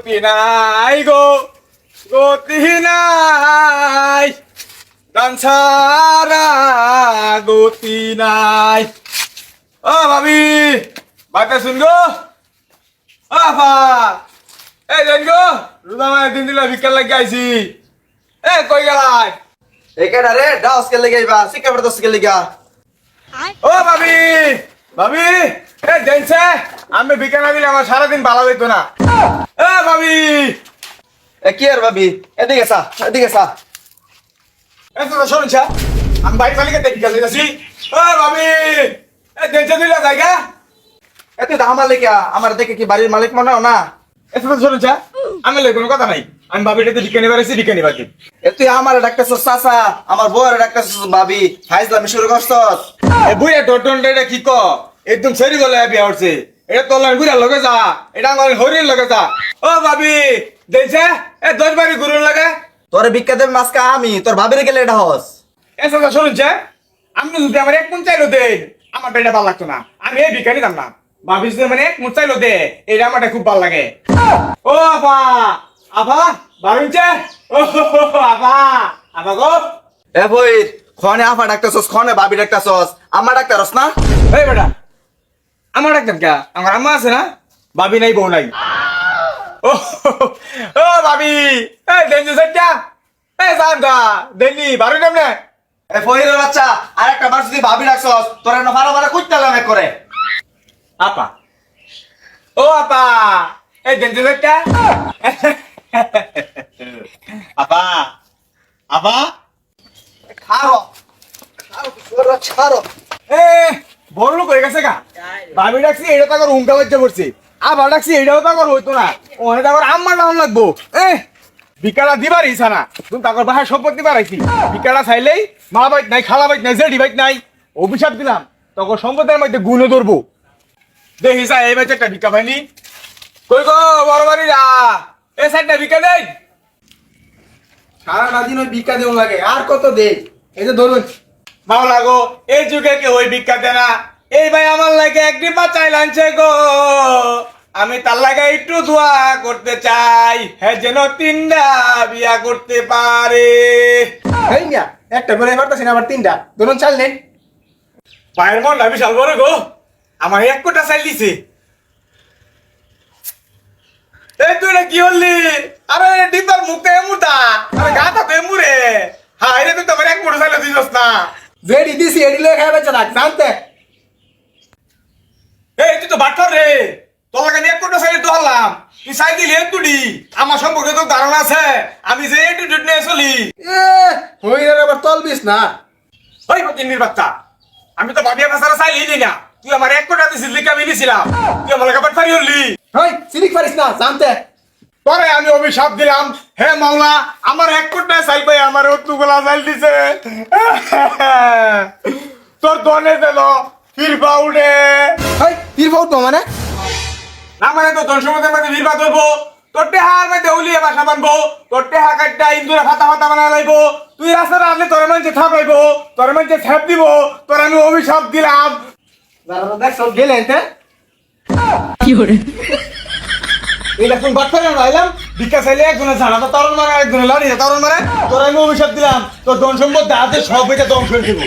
গতি নাই গো, গতি নাই, গান ছাড়া গতি নাই। ও ভাবি, বাতা শুন গো। ও ভা, এই জান গো, রুদা মায়ের দিন দিলা ভিক্ষার লাগি আইছি। এ কই গেলাই? একেডা রে ডাউস কে লাগাইবা সিকা বড় দস কে লাগা। ও ভাবি, ভাবি, এ জানছে আমি ভিক্ষা না দিলে আমার সারাদিন ভালো হইতো না। এ ভাবি, এ কি আর ভাবি এদিকে সা এদিকে সা। এ তো শুনছা আমি বাইক মালিকের দেখি গেছি যাচ্ছি। ও ভাবি, এ জানছে দিলা জায়গা। এ তুই দামার লেগা আমার দেখে কি বাড়ির মালিক মনে হয় না। এ তো শুনছা আমি লই কোনো কথা নাই। আমি ভাবিটাতে ভিক্ষা নিবার আইছি, ভিক্ষা নিবার দিন। এ তুই আমার ডাকতেছস চাচা আমার বউয়ের ডাকতেছস ভাবি ফাইজলামি শুরু করছস। এ বুইয়া টটন এটা কি ক একদম সেরি গলে বিয়া হচ্ছে। এটা তোলার বুইরা লগে যা, এটা আমার হরির লগে যা। ও ভাবি দেখছে এ 10 বাড়ি গুরুর লাগে। তোরে ভিক্ষা দেব মাসকা আমি তোর ভাবিরে গেলে এটা হস। এ কথা শুনছে আমি যদি আমার এক মন চাইলো দে আমার এটা ভালো লাগতো না। আমি এই ভিক্ষা নিতাম না। ভাবিস মানে এক মন চাইলো দে এটা আমার খুব ভালো লাগে। ও আপা, আপা বারুনছে। ও আপা, আপা গো। এ বই খনে আফা ডাকতেছস খনে ভাবি ডাকতেছস আমার ডাকতারস না। এই বেটা আমার ডাক্তার কে আমার আম্মা আছে না, ভাবি নাই বউ নাই। ও ও ভাবি এই দেনজে সত্যা এই সামদা দেনি বারো কেমনে। এ ফহিরের বাচ্চা আরেকটা বার যদি ভাবি ডাকছস তোর না বারো বারো কইতে লাগে করে। আপা, ও আপা এই দেনজে সত্যা। আপা, আপা খারো খারো তোরা ছাড়ো। এ বড় লোক হয়ে গেছে গা। ভাবি ডাকছি এটা তো আমার হুঙ্কা বাচ্চা পড়ছে, আবার ডাকছি এটাও তো আমার হইতো না। ওখানে তো আমার আম্মার নাম লাগবো। ভিকারা দিবার ইচ্ছা না, তুমি তাকর বাসায় সম্পত্তি বাড়াইছি। ভিকারা চাইলেই মা বাইক নাই, খালা বাইক নাই, জেডি বাইক নাই। অভিশাপ দিলাম তখন সম্পত্তির মধ্যে গুণে ধরবো। দেখি চা এই বাচ্চা একটা ভিক্ষা পাইনি। কই গো বড় বাড়ি যা, এ সাইডটা ভিক্ষা দেই। সারা দিন ওই ভিক্ষা দেওয়া লাগে আর কত দে। এই যে ধরুন মাওলা গো, এই যুগে কেউ ওই ভিক্ষা দেয় না। এই ভাই আমার লাগে এক ডিব্বা চাই লানছে গো। আমি তার লাগে একটু দোয়া করতে চাই, হ্যাঁ যেন 3টা বিয়া করতে পারে। এই মিয়া একটা করে পারতাছি না আবার 3টা ধরুন চাল নেই। পায়ের মন বিশাল বড় গো, আমার 1 কোটা চাইল দিছে। এই তুই রে কি হলি? আরে ডিব্বার মুখে এমুটা, আরে গাটা তো এমুরে। হাই রে তুই তো আমার 1 কোটা চাইল দিছস না। যেডি দিছি এডি লয়ে খাই বাচ্চা রাখ জানতে। এই তুই তো বাট্টার রে, তোর লাগে 1 কোটা চাইল তো হলাম। তুই চাই দিলি তুই আমার সম্পর্কে তো ধারণা আছে আমি যে এটিটিউড নিয়ে চলি। এ হইরে আবার তলবিস না। ওই পকিনির বাচ্চা, আমি তো ভাবিয়া ভাষারা চাইলি নি না। তুই আমার 1 কোটা দিছিস লিখে আমি নিছিলাম, তুই আমার লাগে বাট্টারি হলি। হই সিরিক পারিস না জানতে। পরে আমি অভিশাপ দিলাম, হে মাওলা আমার 1 কোটা চাইল ভাই আমার অতুগুলা চাইল দিছে। তোর দনে দিল ফিরবা উড়ে। হই ফির বহুত মানে না মানে তো ধন সম্পদের মধ্যে ফিরবা ধরবো, তোর টেহার মধ্যে উলিয়ে বাসা বানবো, তোর টেহা কাটটা ইন্দুরে ফাতা ফাতা বানা লাইবো। তুই রাস্তাটা আসলে তোর মানুষে থাপাইবো, তোর মানুষে ছাপ দিব, তোর আমি অভিশাপ দিলাম। যারা দেখ সব গেলেন তে কি করে এই দেখুন বাট্টারে আইলাম, ভিক্ষা চাইলে একজনে ঝাড়াটা তরণ মারে, একজনে লাড়িয়ে তরণ মারে। তোর আমি অভিশাপ দিলাম তোর ধন সম্পদ হাতে সব এটা ধ্বংস করে দেবো।